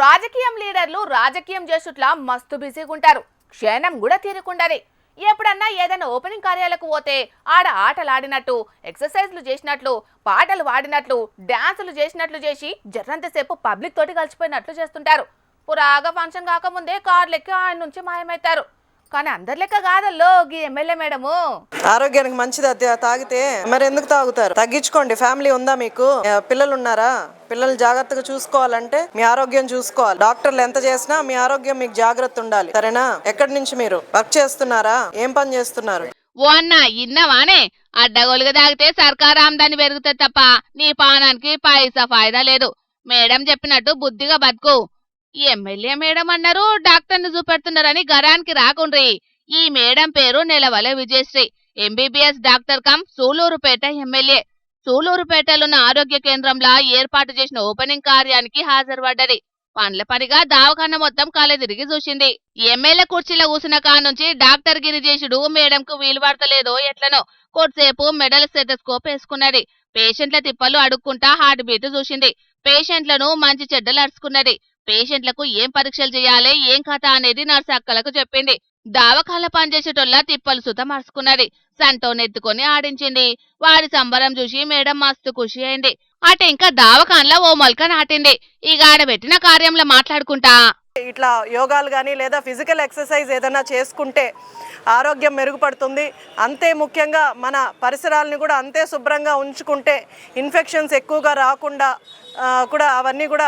రాజకీయం లీడర్లు రాజకీయం చేసుట్లా మస్తు బిజీగా ఉంటారు. క్షణం కూడా తీరకుండాది. ఎప్పుడన్నా ఏదైనా ఓపెనింగ్ కార్యాలకు పోతే ఆడ ఆటలు ఆడినట్టు, ఎక్సర్సైజ్లు చేసినట్లు, పాటలు పాడినట్లు, డాన్సులు చేసినట్లు చేసి జర్రంతసేపు పబ్లిక్ తోటి కలిసిపోయినట్లు చేస్తుంటారు. పురాగా ఫంక్షన్ కాకముందే కార్లెక్కి ఆయన నుంచి మాయమవుతారు. కానీ అందరి లెక్క కాదల్లో గీ ఎమ్మెల్యే మేడము. ఆరోగ్యానికి మంచిది తాగితే మరి ఎందుకు తాగుతారు? తగ్గించుకోండి. ఫ్యామిలీ ఉందా మీకు? పిల్లలు ఉన్నారా? పిల్లలు జాగ్రత్తగా చూసుకోవాలంటే మీ ఆరోగ్యం చూసుకోవాలి. డాక్టర్లు ఎంత చేసినా మీ ఆరోగ్యం మీకు జాగ్రత్త ఉండాలి, సరేనా? ఎక్కడి నుంచి మీరు వర్క్ చేస్తున్నారా? ఏం పని చేస్తున్నారు? ఓ అన్న ఇన్నవానే, అడ్డగోలుగా తాగితే సర్కారు ఆమ్దాని పెరుగుతుంది తప్ప నీ పానానికి పైసా ఫాయిదా లేదు. మేడం చెప్పినట్టు బుద్ధిగా బతుకు. ఎమ్మెల్యే మేడం అన్నారు, డాక్టర్ని చూపెడుతున్నారని గరానికి రాకుండ్రి. ఈ మేడం పేరు Nelavala Vijayasree, MBBS doctor cum Sullurpeta MLA. సూలూరుపేటలోని ఆరోగ్య కేంద్రంలో ఏర్పాటు చేసిన ఓపెనింగ్ కార్యానికి హాజరుపడ్డది. పనుల పనిగా దావఖాన మొత్తం కాలే తిరిగి చూసింది. ఎమ్మెల్యే కుర్చీలో కూసిన కానుంచి డాక్టర్ గిరి చేసుడు మేడంకు వీలు పడతలేదో ఎట్లనో కొద్దిసేపు మెడల్ స్టెథోస్కోప్ వేసుకున్నది. పేషెంట్ల తిప్పలు అడుక్కుంటా హార్ట్ బీట్ చూసింది. పేషెంట్లను మంచి చెడ్డలు అరుచుకున్నది. పేషెంట్లకు ఏం పరీక్షలు చేయాలి, ఏం కథ అనేది నర్సు అక్కలకు చెప్పింది. దావకాల పనిచేసేటోళ్ళ తిప్పలు సుత మరుచుకున్నది. సంటోనెత్తుకొని ఆడించింది. వాడి సంబరం చూసి మేడం మస్తు ఖుషి అయింది. అటు ఇంకా దావకాన్లా ఓ మొలక నాటింది. ఇక ఆడబెట్టిన కార్యంలో మాట్లాడుకుంటా ఇట్లా యోగాలు కానీ లేదా ఫిజికల్ ఎక్సర్సైజ్ ఏదైనా చేసుకుంటే ఆరోగ్యం మెరుగుపడుతుంది. అంతే ముఖ్యంగా మన పరిసరాలని కూడా అంతే శుభ్రంగా ఉంచుకుంటే ఇన్ఫెక్షన్స్ ఎక్కువగా రాకుండా కూడా అవన్నీ కూడా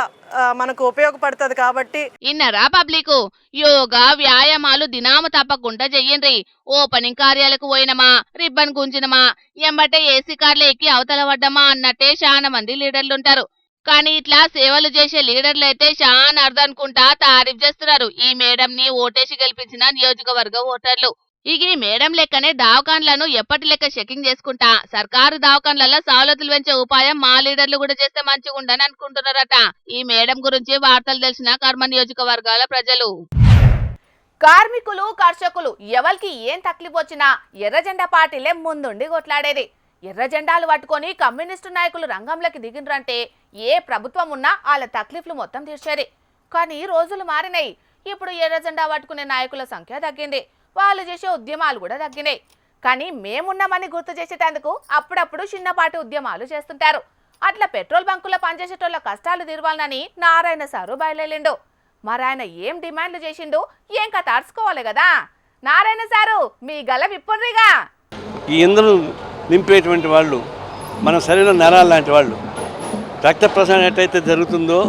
మనకు ఉపయోగపడుతుంది. కాబట్టి ఇన్నరా పబ్లిక్, యోగా వ్యాయామాలు దినాము తప్పకుండా చెయ్యండి. ఓపెనింగ్ కార్యాలకు పోయినమా, రిబ్బన్ గుంజినమా, ఎంబటే ఏసీ కార్లు ఎక్కి అవతల పడ్డమా అన్నట్టే చాలా మంది లీడర్లుంటారు. కానీ ఇట్లా సేవలు చేసే లీడర్లు అయితే చాలా అర్థనుకుంటా తారీఫ్ చేస్తున్నారు ఈ మేడంని ఓటేసి గెలిపించిన నియోజకవర్గ ఓటర్లు. ఇక ఈ మేడం లెక్కనే దావకాన్లను ఎప్పటి లెక్క చెకింగ్ చేసుకుంటా సర్కారు దావకాన్లలో సవలతులు పెంచే ఉపాయం మా లీడర్లు కూడా చేస్తే మంచిగుండని అనుకుంటున్నారట. ఈ మేడం గురించి వార్తలు తెలిసిన కర్మ నియోజకవర్గాల ప్రజలు. కార్మికులు, కర్షకులు ఎవరికి ఏం తక్లీఫ్ వచ్చినా ఎర్ర జెండా పార్టీలే ముందుండి కొట్లాడేది. ఎర్ర జెండాలు పట్టుకొని కమ్యూనిస్టు నాయకులు రంగంలోకి దిగినరంటే ఏ ప్రభుత్వం ఉన్నా వాళ్ళ తక్లీఫ్లు మొత్తం తీర్చేది. కానీ రోజులు మారినాయి. ఇప్పుడు ఎర్ర జెండా పట్టుకునే నాయకుల సంఖ్య తగ్గింది. వాళ్ళు చేసే ఉద్యమాలు కూడా తగ్గినాయి. కానీ మేమున్నామని గుర్తు చేసేటందుకు అప్పుడప్పుడు చిన్నపాటి ఉద్యమాలు చేస్తుంటారు. అట్లా పెట్రోల్ బంకుల్లో పనిచేసేటోళ్ళ కష్టాలు తీరవాలని నారాయణ సారు బయలుదేరిండు. మరి ఆయన ఏం డిమాండ్లు చేసిండు, ఏం కథ అర్చుకోవాలి కదా. నారాయణ సారు మీ గల విప్పుర్రిగా. ఈ ఇంధనం నింపేటువంటి వాళ్ళు మన శరీరం నరాలు లాంటి వాళ్ళు. రక్త ప్రసరణ ఎట్టయితే జరుగుతుందో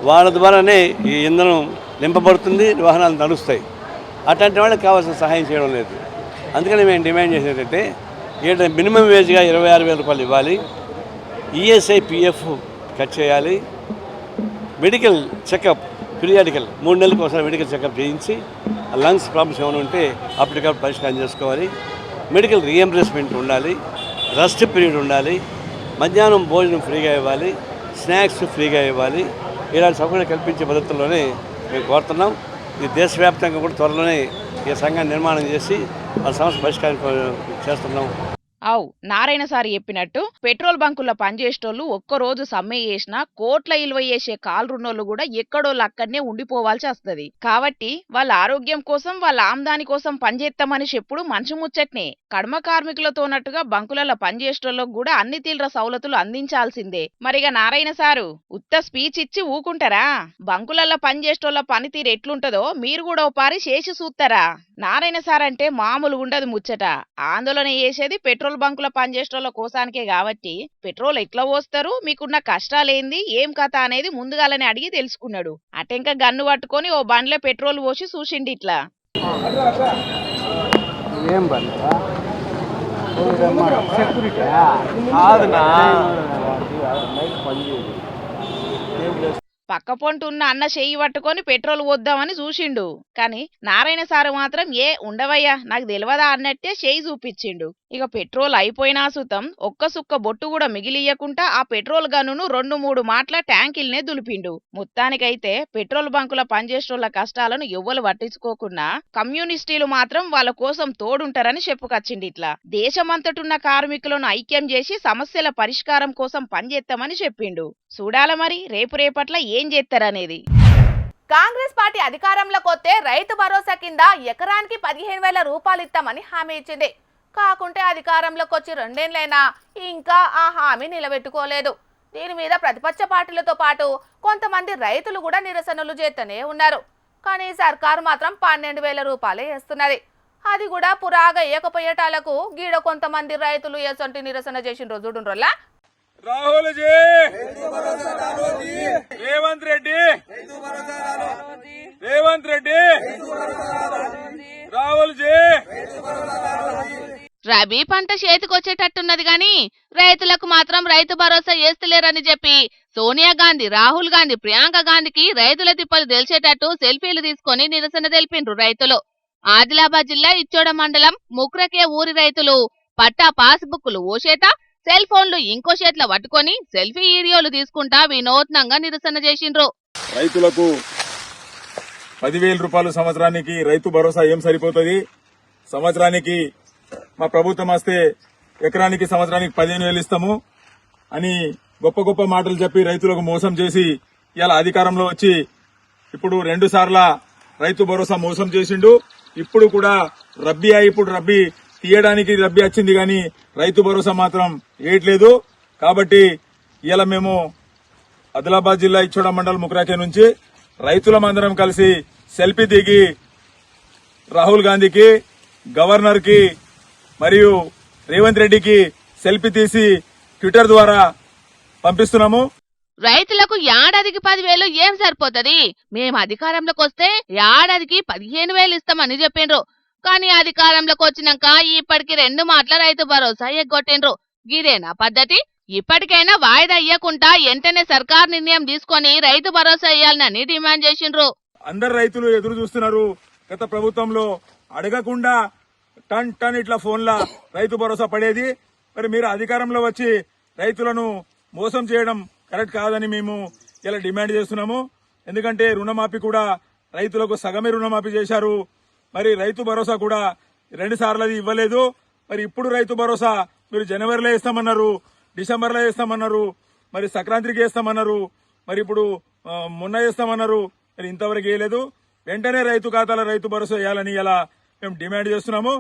వాళ్ళ ద్వారానే ఈ ఇంధనం నింపబడుతుంది, వాహనాలు నడుస్తాయి. అట్లాంటి వాళ్ళకి కావాల్సిన సహాయం చేయడం లేదు. అందుకని మేము డిమాండ్ చేసేటంటే ఏంటంటే మినిమం వేజ్గా 26,000 రూపాయలు ఇవ్వాలి, ఈఎస్ఐ పిఎఫ్ కట్ చేయాలి, మెడికల్ చెకప్ పీరియాడికల్ 3 నెలలకు ఒకసారి మెడికల్ చెకప్ చేయించి లంగ్స్ ప్రాబ్లమ్స్ ఏమైనా ఉంటే అప్పటికప్పుడు పరిష్కారం చేసుకోవాలి, మెడికల్ రీఎంబర్స్మెంట్ ఉండాలి, రెస్ట్ పీరియడ్ ఉండాలి, మధ్యాహ్నం భోజనం ఫ్రీగా ఇవ్వాలి, స్నాక్స్ ఫ్రీగా ఇవ్వాలి. ఇలాంటి సౌకర్యం కల్పించే పద్ధతుల్లోనే మేము కోరుతున్నాం. ఇది దేశవ్యాప్తంగా కూడా త్వరలోనే ఈ సంఘాన్ని నిర్మాణం చేసి వాళ్ళ సమస్య పరిష్కారం చేస్తున్నాం. అవు నారాయణ సార్ చెప్పినట్టు పెట్రోల్ బంకుల్లో పనిచేసేటోళ్ళు ఒక్కరోజు సమ్మె చేసినా కోట్ల ఇలువ చేసే కాలురున్నోళ్ళు కూడా ఎక్కడోళ్ళు అక్కడనే ఉండిపోవాల్సి వస్తుంది. కాబట్టి వాళ్ళ ఆరోగ్యం కోసం, వాళ్ళ ఆమ్దాని కోసం పనిచేస్తామని చెప్పుడు మంచి ముచ్చట్నే. కడమ కార్మికులతోనట్టుగా బంకులలో పనిచేసేటోళ్ళకు కూడా అన్ని తీవ్ర సౌలతులు అందించాల్సిందే. మరిగా నారాయణ సారు ఉత్త స్పీచ్ ఇచ్చి ఊకుంటారా? బంకులలో పనిచేసేటోళ్ళ పనితీరు ఎట్లుంటదో మీరు కూడా ఓ పారి చేసి చూస్తారా? నారాయణ సార్ అంటే మామూలు ఉండదు ముచ్చట. ఆందోళన చేసేది పెట్రోల్ బంకుల పనిచేసేటోళ్ళ కోసానికే కాబట్టి పెట్రోల్ ఎట్లా పోస్తారు, మీకున్న కష్టాలేంది, ఏం కథ అనేది ముందుగాలని అడిగి తెలుసుకున్నాడు. అటెంక గన్ను పట్టుకొని ఓ బండ్లో పెట్రోల్ పోసి చూసిండి ఇట్లా. పక్క పొంటి ఉన్న అన్న చెయ్యి పట్టుకొని పెట్రోల్ పోద్దామని చూసిండు. కాని నారాయణ సారు మాత్రం ఏ ఉండవయ్యా నాకు తెలియదా అన్నట్టే చెయ్యి చూపించిండు. ఇక పెట్రోల్ అయిపోయినా సుతం ఒక్క సుక్క బొట్టు కూడా మిగిలియకుండా ఆ పెట్రోల్ గన్నును 2-3 మాటల ట్యాంకిల్నే దులిపిండు. మొత్తానికైతే పెట్రోల్ బంకుల పనిచేసేటోళ్ళ కష్టాలను ఎవ్వరు పట్టించుకోకున్నా కమ్యూనిస్టులు మాత్రం వాళ్ళ కోసం తోడుంటారని చెప్పుకొచ్చింది. ఇట్లా దేశమంతటున్న కార్మికులను ఐక్యం చేసి సమస్యల పరిష్కారం కోసం పనిచేస్తామని చెప్పిండు. చూడాల మరి రేపట్ల ఏం చేస్తారనేది. కాంగ్రెస్ పార్టీ అధికారంలోకి వస్తే రైతు భరోసా కింద ఎకరానికి 15,000 రూపాయలు ఇస్తామని హామీ ఇచ్చింది. కాకుంటే అధికారంలోకి వచ్చి 2 ఏళ్లైనా ఇంకా ఆ హామీ నిలబెట్టుకోలేదు. దీని మీద ప్రతిపక్ష పార్టీలతో పాటు కొంతమంది రైతులు కూడా నిరసనలు చేస్తూనే ఉన్నారు. కానీ సర్కారు మాత్రం 12,000 రూపాయలే వేస్తున్నది. అది కూడా పురాగా ఏకపోయేటాలకు గీడ కొంతమంది రైతులు ఎసొంటి నిరసన చేసిన రోజుడుండ్రోలా. రాహుల్ జీ, రేవంత్ రెడ్డి, రేవంత్ రెడ్డి, రాహుల్ జీ. రబీ పంట చేతికొచ్చేటట్టున్నది గాని రైతులకు మాత్రం రైతు భరోసా చేస్తలేరని చెప్పి సోనియా గాంధీ, రాహుల్ గాంధీ, ప్రియాంక గాంధీకి రైతుల తిప్పలు తెలిసేటట్టు సెల్ఫీలు తీసుకొని నిరసన తెలిపిండ్రు రైతులు. ఆదిలాబాద్ జిల్లా ఇచ్చోడ మండలం ముక్రకే ఊరి రైతులు పట్టా పాస్బుక్లు ఓ చేత, సెల్ ఫోన్లు ఇంకో చేతిలో పట్టుకొని సెల్ఫీ వీడియోలు తీసుకుంటా వినూత్నంగా నిరసన చేసిండ్రు. రైతులకు 10,000 రూపాయలు సంవత్సరానికి రైతు భరోసా ఏం సరిపోతుంది? సంవత్సరానికి మా ప్రభుత్వం వస్తే ఎకరానికి సంవత్సరానికి 15,000 ఇస్తాము అని గొప్ప గొప్ప మాటలు చెప్పి రైతులకు మోసం చేసి ఇలా అధికారంలో వచ్చి ఇప్పుడు 2 సార్ల రైతు భరోసా మోసం చేసిండు. ఇప్పుడు కూడా ఇప్పుడు రబ్బీ తీయడానికి రబ్బీ వచ్చింది కానీ రైతు భరోసా మాత్రం వేయట్లేదు. కాబట్టి ఇలా మేము ఆదిలాబాద్ జిల్లా ఇచ్చోడ మండలం ముక్రాకే నుంచి రైతులమందరం కలిసి సెల్ఫీ దిగి రాహుల్ గాంధీకి, గవర్నర్ కి మరియు రేవంత్ రెడ్డికి సెల్ఫీ తీసి ట్విట్టర్ ద్వారా పంపిస్తున్నాము. రైతులకు ఏడాదికి 10,000 ఏం సరిపోతది? మేము అధికారంలోకి వస్తే ఏడాదికి 15,000 ఇస్తామని చెప్పిండ్రు. కానీ అధికారంలోకి వచ్చినాక ఇప్పటికి 2 మాటల రైతు భరోసా ఎగ్గొట్టిండ్రు. గిదేనా పద్ధతి? ఇప్పటికైనా వాయిదా ఇయ్యకుండా వెంటనే సర్కార్ నిర్ణయం తీసుకొని రైతు భరోసా ఇయ్యాలని డిమాండ్ చేసిండ్రు. అందరు రైతులు ఎదురు చూస్తున్నారు. గత ప్రభుత్వంలో అడగకుండా టన్ ఇట్లా ఫోన్ల రైతు భరోసా పడేది. మరి మీరు అధికారంలో వచ్చి రైతులను మోసం చేయడం కరెక్ట్ కాదని మేము ఇలా డిమాండ్ చేస్తున్నాము. ఎందుకంటే రుణమాఫీ కూడా రైతులకు సగమే రుణమాఫీ చేశారు. మరి రైతు భరోసా కూడా 2 సార్లది ఇవ్వలేదు. మరి ఇప్పుడు రైతు భరోసా మీరు జనవరిలో ఇస్తామన్నారు, డిసెంబర్లో ఇస్తామన్నారు, మరి సంక్రాంతికి వేస్తామన్నారు, మరి ఇప్పుడు మొన్న వేస్తామన్నారు. మరి ఇంతవరకు వేయలేదు. వెంటనే రైతు ఖాతాలో రైతు భరోసా వేయాలని ఇలా మేము డిమాండ్ చేస్తున్నాము.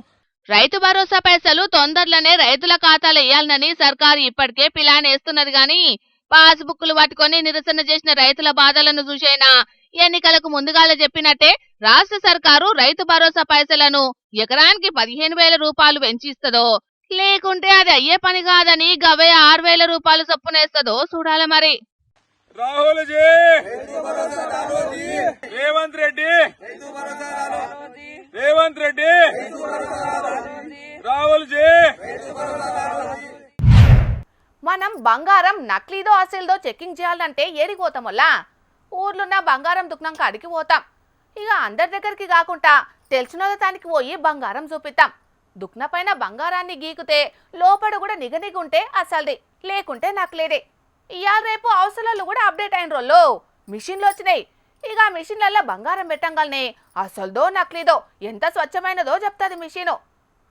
రైతు భరోసా పైసలు తొందరలోనే రైతుల ఖాతాలో వేయాలని సర్కారు ఇప్పటికే ప్లాన్ వేస్తున్నది గాని పాస్బుక్లు పట్టుకొని నిరసన చేసిన రైతుల బాధలను చూసైనా ఎన్నికలకు ముందుగాల చెప్పినట్టే రాష్ట్ర సర్కారు రైతు భరోసా పైసలను ఎకరానికి 15,000 రూపాయలు పెంచిస్తుందో లేకుంటే అది అయ్యే పని కాదని గవే 6,000 రూపాయలు చొప్పునేస్తుందో చూడాలి మరి. రాహుల్ జీ, రేవంత్ రెడ్డి, రేవంత్ రెడ్డి, రాహుల్ జీ. మనం బంగారం నకిలీదో అసలుదో చెక్కింగ్ చేయాలంటే ఏడిపోతాం వల్ల ఊర్లున్న బంగారం దుకాణం కాడికి పోతాం. ఇక అందరి దగ్గరికి కాకుండా తెలిసిన దానికి పోయి బంగారం చూపిస్తాం. దుక్న పైన బంగారాన్ని గీకితే లోపల కూడా నిగనిగుంటే అసలుది, లేకుంటే నకిలీదే. ఇవాళ రేపు అవసరాలు కూడా అప్డేట్ అయిన రోజులు మిషన్లు వచ్చినాయి. ఇక ఆ మిషన్లలో బంగారం పెట్టంగానే అసలుదో నకిలీదో ఎంత స్వచ్ఛమైనదో చెప్తాది మిషను.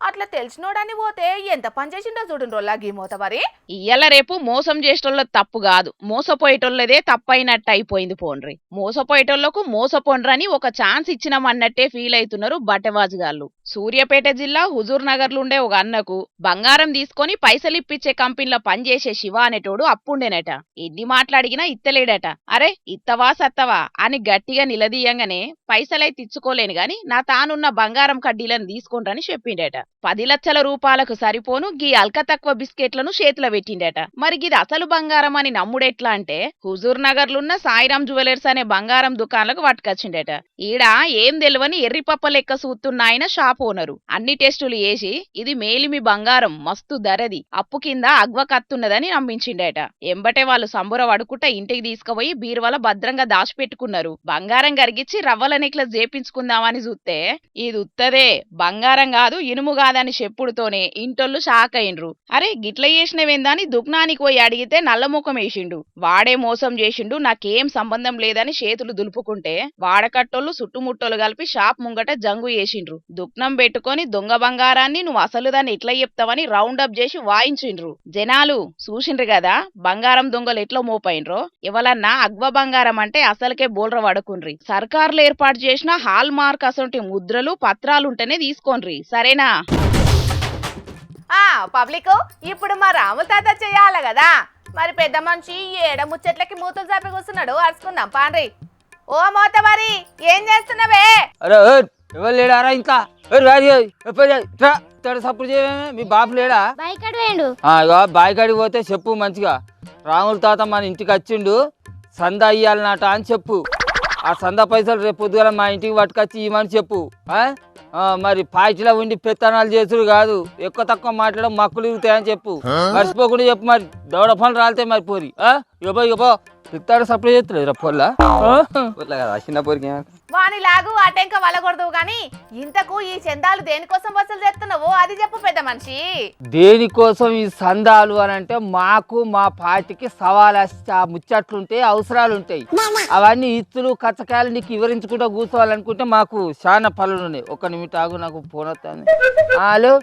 అట్లా తెలిసినోడని పోతే ఎంత పని చేసిండో చూడండి గీ మోతవరి. ఇయ్యాల రేపు మోసం చేసేటోళ్ళ తప్పు కాదు, మోసపోయేటోళ్ళదే తప్పైనట్టు అయిపోయింది. పోండ్రి మోసపోయేటోళ్లకు మోసపోండ్రని ఒక ఛాన్స్ ఇచ్చినామన్నట్టే ఫీల్ అవుతున్నారు బట్టెవాజుగాళ్ళు. సూర్యాపేట జిల్లా హుజూర్ నగర్ లో ఉండే ఒక అన్నకు బంగారం తీసుకొని పైసలు ఇప్పించే కంపెనీలో పనిచేసే శివ అనేటోడు అప్పుండేనట. ఎన్ని మాట్లాడిగినా ఇత్తలేడట. అరే ఇత్తవా సత్తవా అని గట్టిగా నిలదీయంగానే పైసలైతే ఇచ్చుకోలేను గాని నా తానున్న బంగారం కడ్డీలను తీసుకుంటానని చెప్పిండట. 10 లక్షల రూపాయలకు సరిపోను గీ అల్క తక్కువ బిస్కెట్లను చేతిలో పెట్టిండట. మరి గిది అసలు బంగారం అని నమ్ముడెట్లా అంటే హుజూర్ నగర్ లున్న సాయిరాం జ్యువెలర్స్ అనే బంగారం దుకాణాలకు పట్టుకొచ్చిండట. ఈడ ఏం తెలియని ఎర్రిపప్ప లెక్క సూతున్న ఆయన షాప్ ఓనరు అన్ని టెస్టులు చేసి ఇది మేలిమి బంగారం, మస్తు ధరది, అప్పు కింద అగ్వ కత్తున్నదని నమ్మించిండట. ఎంబటే వాళ్ళు సంబుర వడుకుట ఇంటికి తీసుకుపోయి బీరువాల భద్రంగా దాచిపెట్టుకున్నారు. బంగారం కరిగిచ్చి రవ్వల నెక్లెస్ చేపించుకుందామని చూస్తే ఇది ఉత్తదే, బంగారం కాదు ఇనుము కాదని చెప్పుడుతోనే ఇంటోళ్ళు షాక్ అయిండ్రు. అరే గిట్ల చేసినవేందని దుక్నానికి పోయి అడిగితే నల్లముఖం వేసిండు. వాడే మోసం చేసిండు, నాకేం సంబంధం లేదని చేతులు దులుపుకుంటే వాడకట్టోళ్ళు చుట్టుముట్టోళ్ళు కలిపి షాప్ ముంగట జంగు చేసిండ్రు. దుక్నం పెట్టుకొని దొంగ బంగారాన్ని నువ్వు అసలు దాన్ని ఎట్లా చెప్తావని రౌండప్ చేసి వాయించిండ్రు. జనాలు చూసిండ్రు కదా బంగారం దొంగలు ఎట్లా మోపైండ్రో. ఎవలన్నా అగ్వ బంగారం అంటే అసలుకే బోల్ర పడుకుండ్రి. సర్కార్లు ఏర్పాటు చేసిన హాల్ మార్క్ అసొంటి ముద్రలు పత్రాలుంటేనే తీసుకోండ్రి, సరేనా? పబ్లిక్ ఇప్పుడు మా రాముల తాత చెయ్యాల కదా, మరి పెద్ద మనిషి ఏడ ముచ్చట్లకి మూతులు చాపి కూర్చున్నాడు, అరుచుకుందాం పాండ్రి. ఓ మోతవారి ఏం చేస్తున్నావే? అరే ఎవరు లేడారా ఇంకా? సప్పుడు చేయమే, మీ బాపు లేడా? బాయికాడికి పోతే చెప్పు మంచిగా, రాముల తాత మన ఇంటికి వచ్చిండు, సంద అయ్యాలన్నట అని చెప్పు. ఆ సంద పైసలు రేపు పొద్దుగల మా ఇంటికి పట్టుకొచ్చి ఇవ్వమని చెప్పు. మరి పాయిటీలో ఉండి పెత్తనాలు చేసుడు కాదు, ఎక్కువ తక్కువ మాట్లాడడం మక్కులు ఇరుగుతాయని చెప్పు. మర్చిపోకుండా చెప్పు, మరి దౌడ పనులు రాలితే మరి పోరి. ఇవ్వబో పిత్తాడు సప్లై చేస్తలేదు పొల్ల కదా చిన్న పోరికి. వానిలాగు అటెంక వలకూడదు గాని ఇంతకు ఈ చందాలు దేనికోసం వసూలు చేస్తున్నావు అది చెప్పు పెద్ద మనిషి. దేనికోసం ఈ సందాలు అని అంటే మాకు మా పార్టీకి సవాలు ముచ్చట్లుంటాయి, అవసరాలు ఉంటాయి. అవన్నీ ఇత్తులు కచ్చకాయలు నీకు వివరించుకుంటూ కూర్చోవాలనుకుంటే మాకు చాలా పనులు ఉన్నాయి. ఒక్క నిమిషం ఆగు, నాకు ఫోన్ వస్తుంది. హలో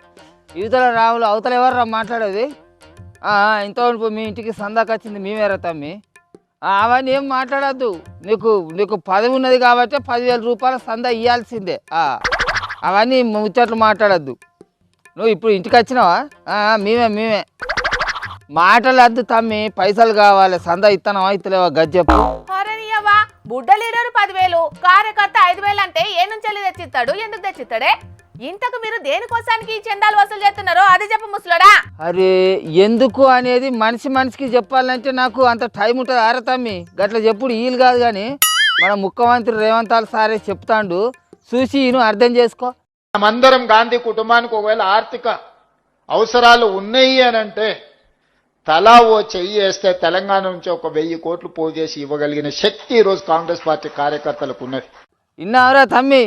యువతల రాములు, అవతల ఎవర్రా మాట్లాడేది? ఇంత మీ ఇంటికి సందాకి వచ్చింది మేమేరా తమ్మి. అవన్నీ ఏం మాట్లాడద్దు, నీకు పదవి ఉన్నది కాబట్టి 10,000 రూపాయల సందా ఇవ్వాల్సిందే. అవన్నీ ముచ్చట్లు మాట్లాడద్దు. నువ్వు ఇప్పుడు ఇంటికి వచ్చినావా? మేమే మాటలద్దు తమ్మి, పైసలు కావాలి. సందా ఇస్తానవా ఇస్తలేవా గజ్జెప్పు. బుడ్డ లీడరు 10,000, కార్యకర్త 5,000 అంటే ఏ నుంచి తెచ్చిస్తాడు, ఎందుకు తెచ్చిస్తాడే? ఇంతకు మీరు దేనికోసానికి చందాలు వసూలు చేస్తున్నారో అది చెప్పు ముసలోడా. అరే ఎందుకు అనేది మనిషికి చెప్పాలంటే నాకు అంత టైం ఉంటుంది. ఆరే తమ్మి గట్ల చెప్పుడు వీలు కాదు, కానీ మన ముఖ్యమంత్రి రేవంత్ సారే చెప్తాండు, చూసి నువ్వు అర్థం చేసుకో. మనమందరం గాంధీ కుటుంబానికి ఒకవేళ ఆర్థిక అవసరాలు ఉన్నాయి అని అంటే తలా ఓ చెయ్యి వేస్తే తెలంగాణ నుంచి 1,000 కోట్లు పోగు చేసి ఇవ్వగలిగిన శక్తి ఈరోజు కాంగ్రెస్ పార్టీ కార్యకర్తలకు ఉన్నది. విన్నావురా తమ్మి,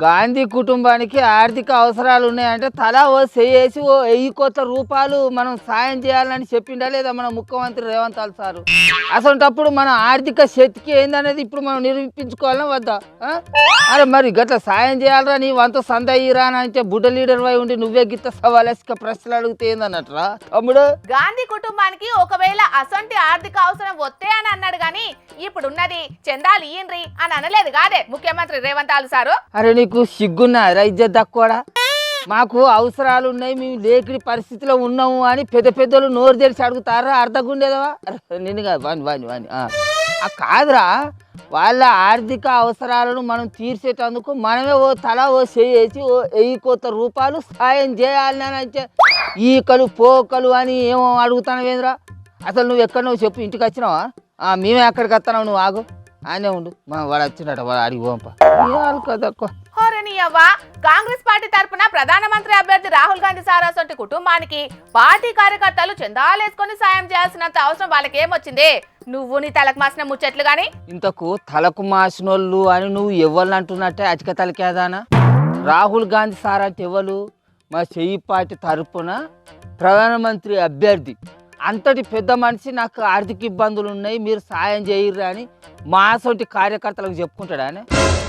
గాంధీ కుటుంబానికి ఆర్థిక అవసరాలు ఉన్నాయంటే తలా ఓ చేసి 1,000 కోట్ల రూపాయలు మనం సాయం చేయాలని చెప్పిండా లేదా మన ముఖ్యమంత్రి రేవంత్ సారు? అసలుటప్పుడు మన ఆర్థిక శక్తికి ఏందనేది ఇప్పుడు మనం నిరూపించుకోవాలని వద్దా? అరే మరి గట్ల సాయం చేయాలరా, నీ వంత సంద అయ్యిరా అని అంటే బుడ్డ లీడర్ వై ఉండి నువ్వే గిత్త సవాలెస్క ప్రశ్నలు అడిగితే ఏందన్నట్రా తమ్ముడు? గాంధీ కుటుంబానికి ఒకవేళ అసొంటి ఆర్థిక అవసరం వస్తే అని అన్నాడు గాని ఇప్పుడున్నది చందాలు ఇయ్యండ్రి అని అనలేదు కాదే ముఖ్యమంత్రి రేవంత్ సారు. అరే నీకు సిగ్గున్నా ఇజ్జత్ తక్కువడా? మాకు అవసరాలు ఉన్నాయి, మేము లేకిడి పరిస్థితిలో ఉన్నాము అని పెద్దలు నోరు తెరిచి అడుగుతారా? అర్థగుండేదవా? నిన్ను కాదు వాని కాదురా, వాళ్ళ ఆర్థిక అవసరాలను మనం తీర్చేటందుకు మనమే తలా చేసి 1,000 కోట్ల రూపాయలు సాయం చేయాలని అని అంటే ఈకలు పోకలు అని ఏమో అడుగుతానవేంద్రా? అసలు నువ్వు ఎక్కడ నువ్వు చెప్పు, ఇంటికి వచ్చినావా? మేమే అక్కడికి వస్తున్నావు, నువ్వు ఆగు, ఆయనే ఉండు. వాడు వచ్చినట్ట వాడు అడిగి పంప కదా. కాంగ్రెస్ పార్టీ తరఫున ప్రధానమంత్రి అభ్యర్థి రాహుల్ గాంధీ సారాసొంటి కుటుంబానికి పార్టీ కార్యకర్తలు చందాలేసుకొని సాయం చేయాల్సినంత అవసరం వాళ్ళకి ఏమొచ్చింది? నువ్వు నీ తలకు మాసిన ముచ్చట్లు గాని ఇంతకు తలకు మాసినోళ్ళు అని నువ్వు ఎవరిని అంటున్నట్టే అచిక తలకేదానా? రాహుల్ గాంధీ సార్ అంటే ఎవరు? మా చెయ్యి పార్టీ తరఫున ప్రధానమంత్రి అభ్యర్థి. అంతటి పెద్ద మనిషి నాకు ఆర్థిక ఇబ్బందులు ఉన్నాయి, మీరు సాయం చేయరు అని మా సొంటి కార్యకర్తలకు చెప్పుకుంటాడు ఆయన.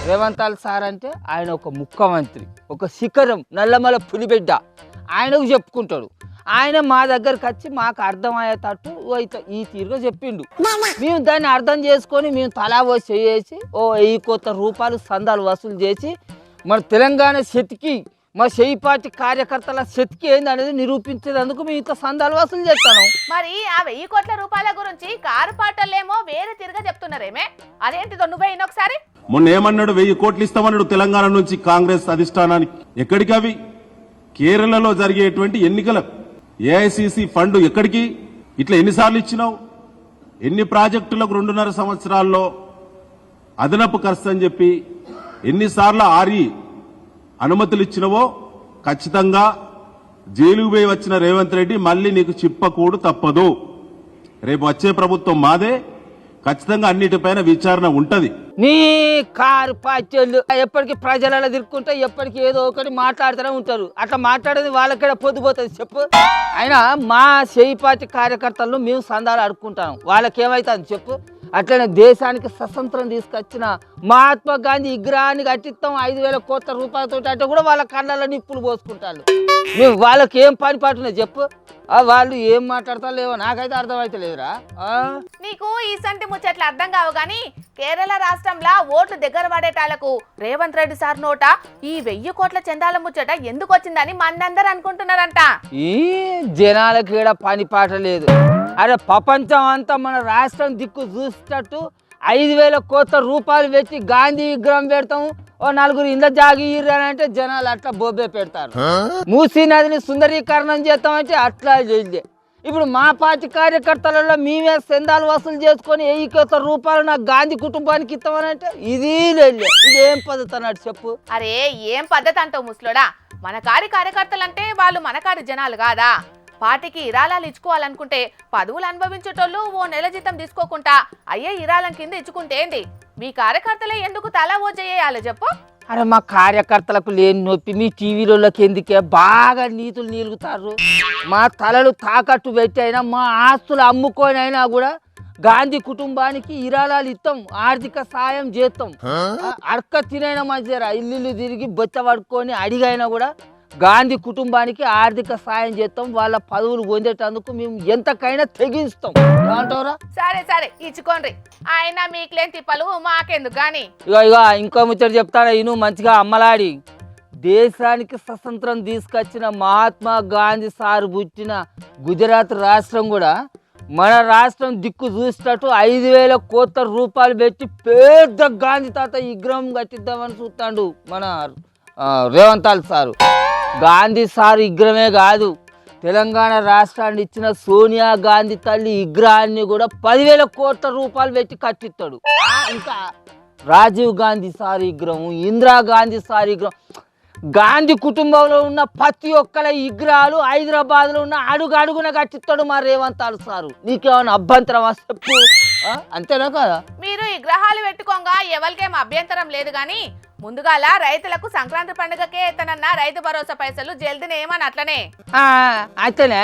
రేవంత్ సార్ అంటే ఆయన ఒక ముఖ్యమంత్రి, ఒక శిఖరం, నల్లమల పులిబిడ్డ, ఆయనకు చెప్పుకుంటాడు. ఆయన మా దగ్గరకు వచ్చి మాకు అర్థమయ్యేటట్టు ఈ తీరుగా చెప్పిండు. మేము దాన్ని అర్థం చేసుకొని మేము తలా చేసి 1,000 కోట్ల రూపాయలు సందాలు వసూలు చేసి మన తెలంగాణ శక్తికి, మా చెయ్యి పార్టీ కార్యకర్తల శక్తి ఏంది అనేది నిరూపించేందుకు మేము ఇంత సందాలు వసూలు చేస్తాను. మరి ఆ 1,000 కోట్ల రూపాయల గురించి కారు పాటలేమో వేరే తిరిగా చెప్తున్నారేమే, అదేంటిదో నువ్వే ఇన్నొకసారి. మొన్న ఏమన్నాడు? 1,000 కోట్లు ఇస్తామన్నాడు తెలంగాణ నుంచి కాంగ్రెస్ అధిష్టానానికి. ఎక్కడికి అవి? కేరళలో జరిగేటువంటి ఎన్నికల ఏఐసిసి ఫండ్ ఎక్కడికి? ఇట్లా ఎన్నిసార్లు ఇచ్చినావు? ఎన్ని ప్రాజెక్టులకు 2.5 సంవత్సరాల్లో అదనపు ఖర్చు అని చెప్పి ఎన్నిసార్లు అనుమతులు ఇచ్చినవో ఖచ్చితంగా జైలుకు పోయి వచ్చిన రేవంత్ రెడ్డి మళ్ళీ నీకు చిప్పకూడు తప్పదు. రేపు వచ్చే ప్రభుత్వం మాదే, ఖచ్చితంగా అన్నిటిపైన విచారణ ఉంటది. నీ కారు పార్టీలు ఎప్పటికీ ప్రజలలో తిరుక్కుంటే ఎప్పటికీ ఏదో ఒకటి మాట్లాడుతూనే ఉంటారు. అట్లా మాట్లాడేది వాళ్ళక్కడ పొద్దుపోతుంది చెప్పు. అయినా మా చేయి పార్టీ కార్యకర్తలను మేము సందాలు అడుక్కుంటాం, వాళ్ళకేమవుతుంది చెప్పు. అట్లనే దేశానికి స్వతంత్రం తీసుకొచ్చిన మహాత్మా గాంధీ విగ్రహాన్ని కట్టిస్తాం 5,000 కోట్ల రూపాయలతో అంటే కూడా వాళ్ళ కళ్ళల్లో నిప్పులు పోసుకుంటారు. మేము వాళ్ళకి ఏం పని పాటున్నాయి చెప్పు. వాళ్ళు ఏం మాట్లాడతారు లేవో నాకైతే అర్థమైతే లేదురా. నీకు ఈ సంటి ముచ్చట్లు అర్థం కావు గాని కేరళ రాష్ట్రంలో ఓట్లు దగ్గర పడేటాలకు రేవంత్ రెడ్డి సార్ నోట ఈ 1000 కోట్ల చందాల ముచ్చట ఎందుకు వచ్చిందని మనందరూ అనుకుంటున్నారంట. ఈ జనాలకి ఈడ పని పాట లేదు. అరే ప్రపంచం అంతా మన రాష్ట్రం దిక్కు చూసేటట్టు 5,000 కోట్ల రూపాయలు పెట్టి గాంధీ విగ్రహం పెడతాము, ఓ 4 ఇండ్ల జాగి అంటే జనాలు అట్లా బొబ్బే పెడతారు. మూసీ నదిని సుందరీకరణం చేస్తామంటే అట్లా చేయలే. ఇప్పుడు మా పార్టీ కార్యకర్తలలో మేమే చందాలు వసూలు చేసుకొని 1000 కోట్ల రూపాయలు నాకు గాంధీ కుటుంబానికి ఇస్తామనంటే ఇది లేదు. ఇది ఏం పద్ధతి అన్నట్టు చెప్పు. అరే ఏం పద్ధతి అంటావు ముసలోడా? మన కార్యకర్తలంటే వాళ్ళు మన జనాలు కాదా? పార్టీకి ఇరాలాలు ఇచ్చుకోవాలనుకుంటే పదవులు అనుభవించేటోళ్ళు ఓ నెల జీతం తీసుకోకుండా అయ్యే ఇరాలం కింద ఇచ్చుకుంటే ఏంటి? మీ కార్యకర్తలే ఎందుకు తలా ఓ చేయాలి చెప్పు. అరే మా కార్యకర్తలకు లేని నొప్పి మీ టీవీలోకి ఎందుకే బాగా నీతులు నీలుగుతారు. మా తలలు తాకట్టు పెట్టి అయినా మా ఆస్తులు అమ్ముకొని అయినా కూడా గాంధీ కుటుంబానికి ఇరాలాలు ఇస్తాం, ఆర్థిక సాయం చేస్తాం. అడక తినైనా మంచిగా ఇల్లు తిరిగి బొచ్చ పడుకొని అడిగైనా కూడా గాంధీ కుటుంబానికి ఆర్థిక సాయం చేస్తాం. వాళ్ళ పదవులు పొందేటందుకు మేము ఎంతకైనా తెగిస్తాం. ఏమంటారా? సరే సరే ఇచ్చుకోండి, ఆయన మీకులేని తిప్పలు మాకెందుకు గాని. ఇక ఇంకో ముచ్చట చెప్తాను ఇను మంచిగా అమ్మలాడి. దేశానికి స్వతంత్రం తీసుకొచ్చిన మహాత్మా గాంధీ సార్ పుట్టిన గుజరాత్ రాష్ట్రం కూడా మన రాష్ట్రం దిక్కు చూసేటట్టు 5,000 కోట్ల రూపాయలు పెట్టి పెద్ద గాంధీ తాత విగ్రహం కట్టిద్దామని చూస్తాడు మన రేవంత్ సారు. గాంధీ సార్ విగ్రహమే కాదు, తెలంగాణ రాష్ట్రాన్ని ఇచ్చిన సోనియా గాంధీ తల్లి విగ్రహాన్ని కూడా 10,000 కోట్ల రూపాయలు పెట్టి కట్టిస్తాడు. ఇంకా రాజీవ్ గాంధీ సార్ విగ్రహం, ఇందిరాగాంధీ సార్ విగ్రహం, గాంధీ కుటుంబంలో ఉన్న ప్రతి ఒక్కల విగ్రహాలు హైదరాబాద్లో ఉన్న అడుగున కట్టిస్తాడు మా రేవంత్ సారు. నీకేమైనా అభ్యంతరం చెప్పు. అంతేనా కదా? మీరు విగ్రహాలు పెట్టుకోగా ఎవరికేం అభ్యంతరం లేదు గాని ముందుగాల రైతులకు సంక్రాంతి పండుగకే ఎత్తనన్న రైతు భరోసా పైసలు జల్దిని ఏమని అట్లనే అయితేనే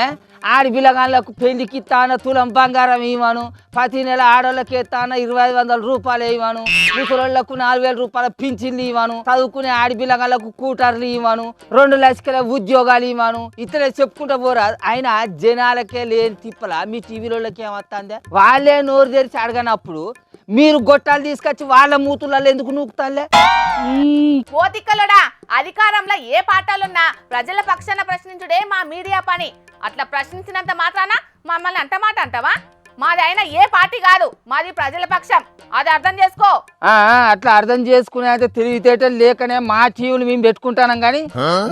ఆడపిల్లగాళ్ళకు పెళ్లికి ఇస్తాన తులం బంగారం ఇవ్వను, ప్రతి నెల ఆడోళ్ళకి ఎత్తాన 2,500 రూపాయలు ఇవ్వను, ముసలోళ్లకు 4,000 రూపాయల పింఛన్లు ఇవ్వను, చదువుకునే ఆడపిల్లగాళ్ళకు కూటర్లు ఇవ్వను, 2 లక్షల ఉద్యోగాలు ఇవ్వను. ఇతనే చెప్పుకుంటూ పోరా. అయినా జనాలకే లేని తిప్పలా మీ టీవీలోకి ఏమొస్తుందే? వాళ్ళే నోరు తెరిచి అడగనప్పుడు మీరు గొట్టాలు తీసుకొచ్చి వాళ్ళ మూతులలో ఎందుకు నూకుతాలే? పోతిక్కలుడా, అధికారంలో ఏ పార్టీలున్నా ప్రజల పక్షాన ప్రశ్నించుడే మా మీడియా పని. అట్లా ప్రశ్నించినంత మాత్రాన మమ్మల్ని అంట మాట అంటావా? మాది అయినా ఏ పార్టీ కాదు, మాది ప్రజల పక్షం. అది అర్థం చేసుకో. అట్లా అర్థం చేసుకునే అయితే తెలివితేటలు లేకనే మా టీవీలు మేము పెట్టుకుంటాం కానీ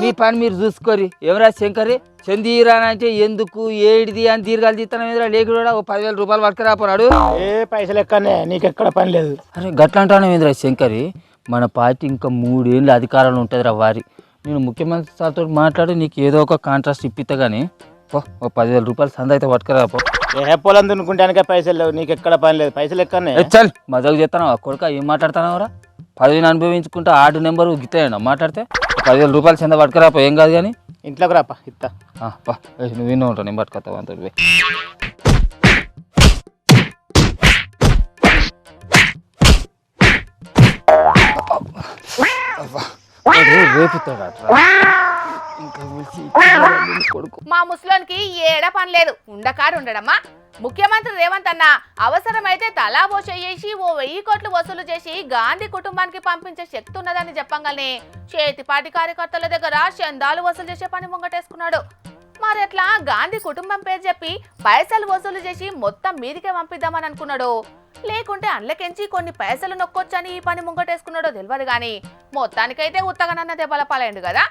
మీ పని మీరు చూసుకోరి. ఎవరా శంకరి చందీరానంటే ఎందుకు ఏడిది అని దీర్ఘాలు తీస్తాను మీద లేకుండా 10,000 రూపాయలు పట్టుకురాపోనాడు. ఏ పైసలు ఎక్కనే నీకెక్కడ పని లేదు. అరే గట్లంటాను ఏంద్రా శంకరి, మన పార్టీ ఇంకా 3 ఏళ్ళు అధికారంలో ఉంటుంది రా వారి. నేను ముఖ్యమంత్రి సార్తో మాట్లాడి నీకు ఏదో ఒక కాంట్రాక్ట్ ఇప్పిస్తా కానీ ఓ 10,000 రూపాయలు సంద అయితే పట్టుకురాపో. ఏ పొలం దున్నుకుంటానికే పైసలు లేవు, నీకు ఎక్కడ పని లేదు. పైసలు ఎక్కనే చల్ మజాకు చేస్తాను కొడుక. ఏం మాట్లాడుతున్నావురా? పదవిని అనుభవించుకుంటా 6 నెంబర్ గిట్టాయన్నా మాట్లాడితే 10,000 రూపాయలు సంద పట్టుకురాపో. ఏం కాదు కానీ ఇంట్లోకి రాపా ఇస్తా. నువ్వు విన్నా ఉంటావు, నేను పట్టుకొస్తావు అంత మా ముస్లోనికి ఏడ పని లేదు, ఉండకాడు ఉండడమ్మా. ముఖ్యమంత్రి రేవంత్ అన్న అవసరమైతే తలా ఓ చేసి ఓ 1000 కోట్లు వసూలు చేసి గాంధీ కుటుంబానికి పంపించే శక్తి ఉన్నదని చెప్పగానే చేతిపాటి కార్యకర్తల దగ్గర చందాలు వసూలు చేసే పని ముంగటేసుకున్నాడు. మరి ఎట్లా గాంధీ కుటుంబం పేరు చెప్పి పైసలు వసూలు చేసి మొత్తం మీదికే పంపిద్దామని అనుకున్నాడు, లేకుంటే అండ్లకెంచి కొన్ని పైసలు నొక్కొచ్చని ఈ పని ముంగటేసుకున్నాడో తెలియదు గాని మొత్తానికైతే ఉత్తగనన్న దెబ్బల పాలైండు కదా.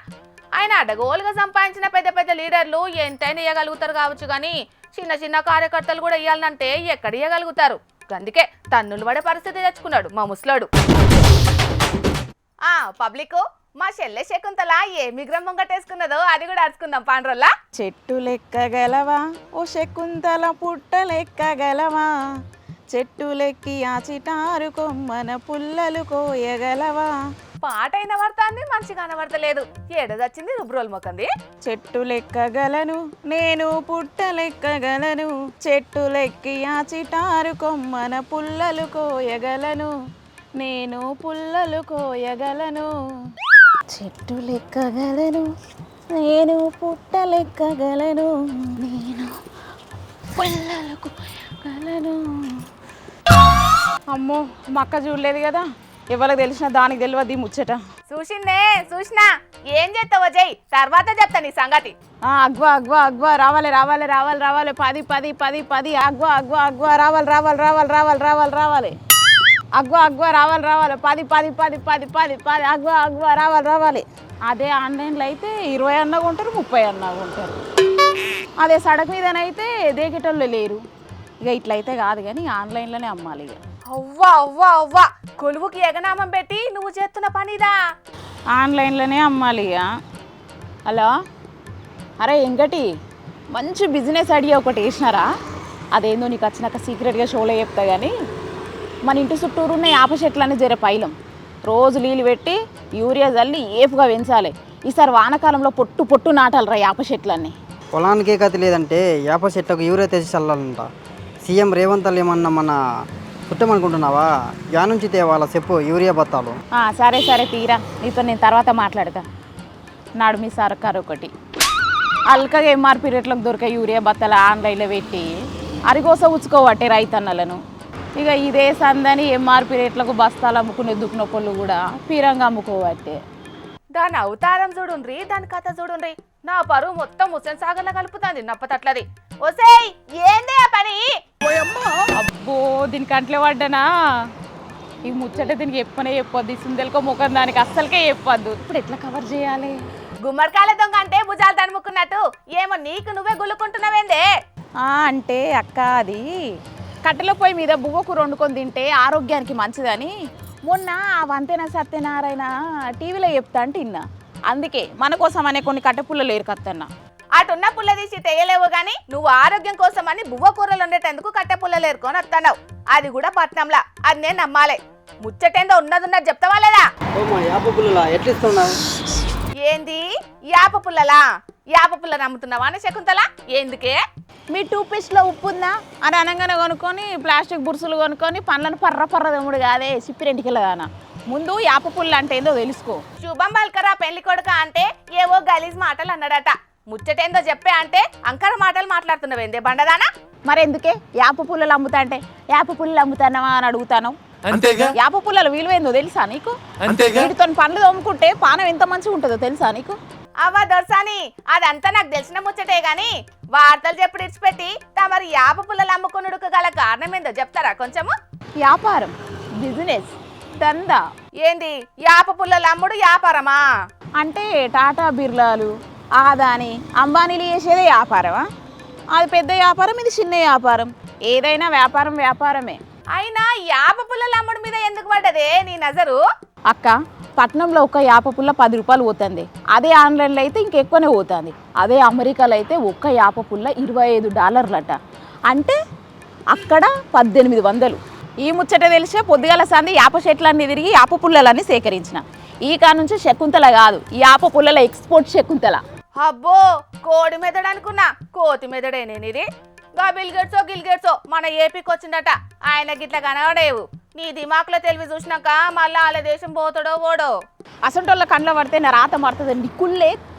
ఆయన అడగోలుగా సంపాదించిన పెద్ద పెద్ద లీడర్లు ఎంతైనా ఇవ్వగలుగుతారు కావచ్చు కానీ చిన్న చిన్న కార్యకర్తలు కూడా ఇవ్వాలంటే ఎక్కడ ఇవ్వగలుగుతారు? అందుకే తన్నులు పడే పరిస్థితి తెచ్చుకున్నాడు మా ముసలోడు. పబ్లిక్ మా చెల్లె శకుంతల ఏ మిగ్రం ముంగటేసుకున్నదో అది కూడా అరుచుకుందాం పాండ్రోల్లా. చెట్టు లెక్కగలవా ఓ శకుంతల, పుట్ట లెక్కగలవా, చెట్టులెక్కి ఆ చిటారు కొమ్మన పుల్లలు కోయగలవా. పాట అయిన పడుతుంది మంచిగా కనబడతలేదు. ఏడదొచ్చింది రుబ్రోల్ మొకంది. చెట్టు లెక్కగలను నేను పుట్టలెక్కగలను, చెట్టులెక్కి ఆ చిటారు కొమ్మన పుల్లలు కోయగలను, నేను పుల్లలు కోయగలను. చెట్టు లెక్కగలను నేను పుట్టలెక్కగలను, నేను పుల్లలు కోయగలను. అమ్మో మా అక్క చూడలేదు కదా, ఎవరికి తెలిసిన దానికి తెలియదు ఈ ముచ్చట. చూసిందే చూసినా. ఏం చేస్తావో జై, తర్వాత చెప్తా నీ సంగతి. అగ్వా అగ్వా అగ్వా రావాలి రావాలి రావాలి రావాలి 10 10 10 10 అగ్వా అగ్వా అగ్వా రావాలి రావాలి రావాలి రావాలి రావాలి రావాలి అగ్వా అగ్వా రావాలి రావాలి 10 10 10 10 10 10 అగ్వా అగ్వా రావాలి రావాలి. అదే ఆన్లైన్లో అయితే 20 అన్నా కొంటారు 30 అన్నా కొంటారు. అదే సడక్ మీదనైతే దేకేటోళ్ళు లేరు. ఇక ఇట్లయితే కాదు కానీ ఆన్లైన్లోనే అమ్మాలి. ఇక అవ్వా అవ్వా అవ్వా, కొలువుకి ఎగనామం పెట్టి నువ్వు చేస్తున్న పనిదా. ఆన్లైన్లోనే అమ్మాలి. ఇక హలో, అరే ఎంగటి మంచి బిజినెస్ ఐడియా ఒకటి వేసినారా? అదేందో నీకు వచ్చినాక సీక్రెట్గా షోలో చెప్తా. కానీ మన ఇంటి చుట్టూరు ఉన్న యాప చెట్లన్నీ జర పైలం రోజు నీళ్ళు పెట్టి యూరియా చల్లి ఏపుగా పెంచాలి. ఈసారి వానకాలంలో పొట్టు పొట్టు నాటాలరా యాప చెట్లన్నీ. పొలానికే గతి లేదంటే యాప చెట్లకు యూరియా తెచ్చి చల్లాలంట. సీఎం రేవంత్ ఏమన్నా మన పుట్టమనుకుంటున్నావా? యా నుంచి తేవాల చెప్పు యూరియా బత్తాలు. సరే సరే తీరా, నీతో నేను తర్వాత మాట్లాడతా. నాడు మీ సర్కారు ఒకటి అల్కగా ఎంఆర్పీ రేట్లకు దొరికే యూరియా బత్తాలు ఆన్లైన్లో పెట్టి అరిగోస ఉచ్చుకోవట్టే రైతన్నలను. ఇక ఇదే సందని ఎంఆర్పీ రేట్లకు బస్తాలు అమ్ముకునే దుక్కునొప్పులు కూడా పీరంగా అమ్ముకోవట్టే. దాని అవతారం చూడుండ్రి, దాని కథ చూడుండ్రి. నా పరువు మొత్తం హుస్సేన్ సాగర్లో కలుపుతాంది నప్పతట్లది. ఒసేయ్ ఏందే ఆ పని? అబ్బో దీనికి అంట్లే పడ్డానా? ఈ ముచ్చట దీనికి చెప్పొద్దు. సుందెలకో ముఖం దానికి అస్సలకే చెప్పొద్దు. ఇప్పుడు ఎట్లా కవర్ చేయాలి? గుమ్మడికాయల దొంగ అంటే భుజాలు తడుముకున్నట్టు ఏమో నీకు నువ్వే గుల్లుకుంటున్నావేందే? అంటే అక్క అది కట్టెల పొయ్యి మీద బువ్వ కూర వండుకొని తింటే ఆరోగ్యానికి మంచిదని మొన్న ఆ వంతెన సత్యనారాయణ టీవీలో చెప్తా అంటే విన్నా. అందుకే మన కోసం అనే కొన్ని కట్టెపుల్లలు ఏరుకత్తన్నా. అటున్న పుల్ల తీసి తెయ్యలేవు గాని నువ్వు ఆరోగ్యం కోసం అని బువ్వ కూరలు ఉండేటందుకు కట్టె పుల్లలు ఏరుకొని వస్తున్నావు. అది కూడా పట్నంలా. అది నేను నమ్మాలి. ముచ్చటేందో ఉన్నది చెప్తావా లేదా? ఏంది యాప పుల్లలా? యాప పుల్ల నమ్ముతున్నావా అని శకుంతల? ఎందుకే? మీ టూత్పేస్ట్లో ఉప్పు ఉందా అని అనగానే కొనుక్కొని ప్లాస్టిక్ బుర్సులు కొనుక్కొని పండ్లను పర్ర దమ్ముడు కాదే సిప్పిరెంటికెళ్ళదానా. ముందు యాప పుల్ల అంటే ఏందో తెలుసుకో. శుభం బల్కరా పెళ్లి కొడుక అంటే ఏవో గలీజ్ మాటలు అన్నాడట. ముచ్చటేందో చెప్పే అంటే అంకర మాటలు మాట్లాడుతున్నావేందే బండదానా? మరెందుకే యాప పుల్లలు అమ్ముతా అంటే యాప పుల్లలు అమ్ముతానవా అని అడుగుతాను. యాప పుల్లలు విలువేందో తెలుసా నీకు? వీటితో పండ్లు తోముకుంటే పానం ఎంత మంచిగా ఉంటుందో తెలుసా నీకు? అవ్వ దొరసాని, అదంతా నాకు తెలిసిన ముచ్చటే గాని వార్తలు చెప్పుడు ఇచ్చిపెట్టి తమరు యాప పుల్లలు అమ్ముకునుడుకు గల కారణం ఏందో చెప్తారా కొంచెము? వ్యాపారం, బిజినెస్, దందా. ఏంది యాప పుల్లలు అమ్ముడు వ్యాపారమా? అంటే టాటా బిర్లాలు, ఆదాని, అంబానీలు చేసేదే వ్యాపారమా? అది పెద్ద వ్యాపారం, ఇది చిన్న వ్యాపారం. ఏదైనా వ్యాపారం వ్యాపారమే. అయినా యాప పుల్లలు అమ్ముడు మీద ఎందుకు పడ్డదే నీ నజరు? అక్క, పట్నంలో ఒక యాప పుల్ల 10 రూపాయలు పోతుంది. అదే ఆన్లైన్లో అయితే ఇంకెక్కువనే పోతుంది. అదే అమెరికాలో అయితే ఒక్క యాప పుల్ల $25 అంటే అక్కడ 1800. ఈ ముచ్చట తెలిసే పొద్దుగాల సంది యాప చెట్లన్నీ తిరిగి యాప పుల్లలన్నీ సేకరించిన. ఈ కా నుంచి శకుంతల కాదు, ఈ యాప పుల్లల ఎక్స్పోర్ట్ శకుంతల. అబ్బో, కోడి మెదడు అనుకున్నా, కోతి మెదడే నేనిది. గా గిల్గేట్సో మన ఏపీకి వచ్చిందట. ఆయన గిట్ల కనబడేవు. నీ దిమాకులో తెలివి చూసినాక మళ్ళా వాళ్ళ దేశం పోతాడో ఓడో. అసంటోళ్ళ కండ్ల పడితే నా రాత మారుతుందండి.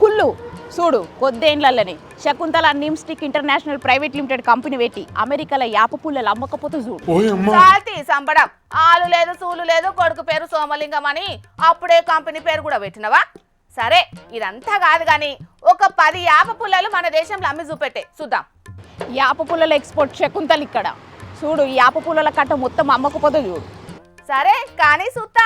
కుళ్ళు చూడు. కొద్దేండ్లనే శకుంతల నిమ్స్టిక్ ఇంటర్నేషనల్ ప్రైవేట్ లిమిటెడ్ కంపెనీ పెట్టి అమెరికాలో యాప పుల్లలు అమ్మకపోతే చూడు. చాల్తీ సంబడం. ఆలు లేదు సూలు లేదు, కొడుకు పేరు సోమలింగం అని అప్పుడే కంపెనీ పేరు కూడా పెట్టినవా? సరే, ఇదంతా కాదు గాని ఒక 10 యాప పుల్లలు మన దేశంలో అమ్మి చూపెట్టే చూద్దాం. యాప పుల్లల ఎక్స్పోర్ట్ శకుంతలు ఇక్కడ చూడు. ఈ యాప పుల్లల కట్ట మొత్తం అమ్మకపోతే చూడు. సరే కానీ చూస్తా.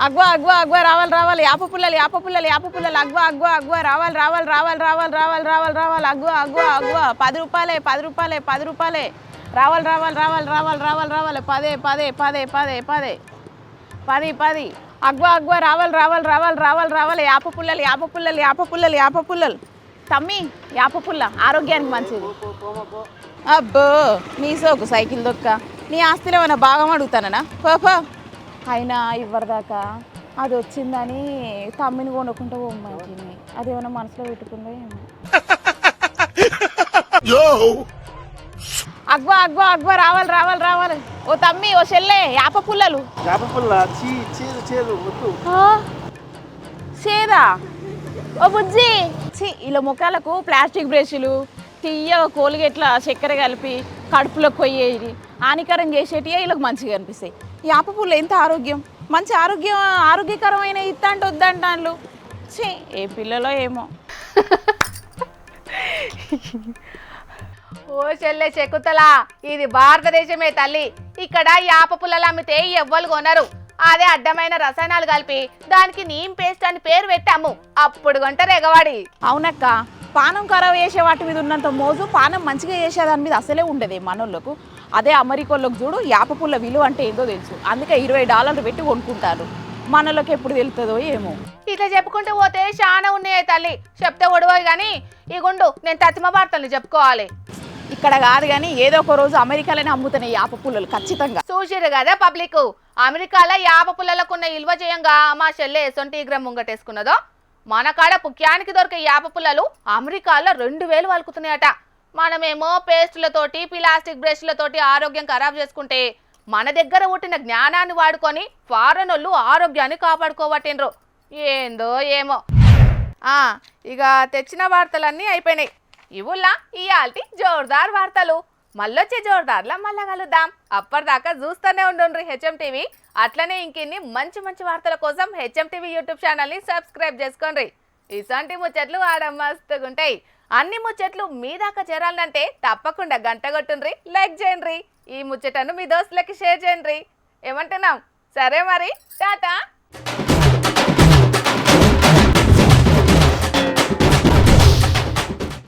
అగ్వా అగ్వా అగ్వా రావాలి రావాలి యాప పుల్లలు యాప పుల్లలు యాప పుల్లలు అగ్వా అగ్వా అగ్వా రావాలి రావాలి రావాలి రావాలి రావాలి రావాలి రావాలి అగ్వా అగ్వా అగ్వా 10 రూపాయలే 10 రూపాయలే 10 రూపాయలే రావాలి రావాలి రావాలి రావాలి రావాలి రావాలి 10 10 10 10 10 10 10 అగ్వా అగ్వా రావాలి రావాలి రావాలి రావాలి రావాలి యాప పుల్లలు యాప పుల్లలు యాప పుల్లలు యాప పుల్లలు. తమ్మి, యాప పుల్ల ఆరోగ్యానికి మంచిది. అబ్బో నీ సోకు సైకిల్ దొక్క. నీ ఆస్తిలో ఏమైనా భాగం అడుగుతానా పో. అయినా ఇవ్వరిదాకా అది వచ్చిందని తమ్మిని కొనుక్కుంటూ పోమ్మంటుంది. అదేమైనా మనసులో పెట్టుకుందో ఏమో. అగ్వా అగ్వా అగ్వా రావాలి. ఓ తమ్మి ఓ చెల్లె యాప పుల్లలు. చేదా ఓ బుజ్జి. ఇలా ముఖాలకు ప్లాస్టిక్ బ్రష్లు తీయ కోల్గేట్ల చక్కెర కలిపి కడుపులో కొయ్యేది హానికరం చేసేటివి వీళ్ళకి మంచిగా అనిపిస్తాయి. యాప పుల్ల ఎంత మంచి ఆరోగ్యకరమైన ఇత్తంటే వద్దంటాను. ఏ పిల్లలో ఏమో. ఓ చెల్లె చెక్కుతలా, ఇది భారతదేశమే తల్లి. ఇక్కడ యాప పుల్లలు అమ్మితే ఎవ్వరు కొనరు. అదే అడ్డమైన రసాయనాలు కలిపి దానికి నీమ్ పేస్ట్ అని పేరు పెట్టాము, అప్పుడు కొంటారు ఎగవాడి. అవునక్క, పానం ఖరాబ్ చేసే వాటి మీద ఉన్నంత మోజు పానం మంచిగా చేసే దాని మీద అసలే ఉండదు మనోళ్ళకు. అదే అమెరికాలోకి చూడు, యాప పుల్ల విలువ అంటే ఏందో తెలుసు, అందుకే $20 పెట్టి కొనుక్కుంటారు. మనలోకి ఎప్పుడు తెలుస్తుందో ఏమో. ఇట్లా చెప్పుకుంటూ పోతే చాలా ఉన్నాయి తల్లి, చెప్తే ఒడవాలి కానీ ఈ గుండు నేను తతిమ వార్తల్ని చెప్పుకోవాలి. ఇక్కడ కాదు కానీ ఏదో ఒక రోజు అమెరికాలోనే అమ్ముతున్నాయి యాప పుల్లలు ఖచ్చితంగా. చూసిరు కదా పబ్లిక్, అమెరికాలో యాప పుల్లలకున్న ఇల్వ చేయంగా మా చెల్లె ఎసొంటి గ్రామ్ ముంగటేసుకున్నదో. మన కాడ పుక్యానికి దొరికే యాప పుల్లలు అమెరికాలో 2000 వలుకుతున్నాయట. మనమేమో పేస్టులతోటి ప్లాస్టిక్ బ్రష్లతోటి ఆరోగ్యం ఖరాబ్ చేసుకుంటే మన దగ్గర పుట్టిన జ్ఞానాన్ని వాడుకొని ఫారెన్ వాళ్ళు ఆరోగ్యాన్ని కాపాడుకోవట్టిండ్రు. ఏందో ఏమో. ఇక తెచ్చిన వార్తలన్నీ అయిపోయినాయి. ఇవుల్లా ఇయాల్టి జోర్దార్ వార్తలు. మళ్ళొచ్చే జోర్దార్లా మళ్ళా కలుద్దాం. అప్పటిదాకా చూస్తూనే ఉండండి హెచ్ఎం టీవీ. అట్లనే ఇంకిన్ని మంచి మంచి వార్తల కోసం హెచ్ఎం టీవీ యూట్యూబ్ ఛానల్ని సబ్స్క్రైబ్ చేసుకోండి. ఇసంటి ముచ్చట్లు ఆడ మస్తుగుంటాయి. అన్ని ముచ్చట్లు మీ దాకా చేరాలంటే తప్పకుండా గంట కొట్టుండ్రి, లైక్ చేయండి. ఈ ముచ్చటను మీ దోస్తులకి షేర్ చేయండి. ఏమంటున్నాం? సరే మరి, టాటా.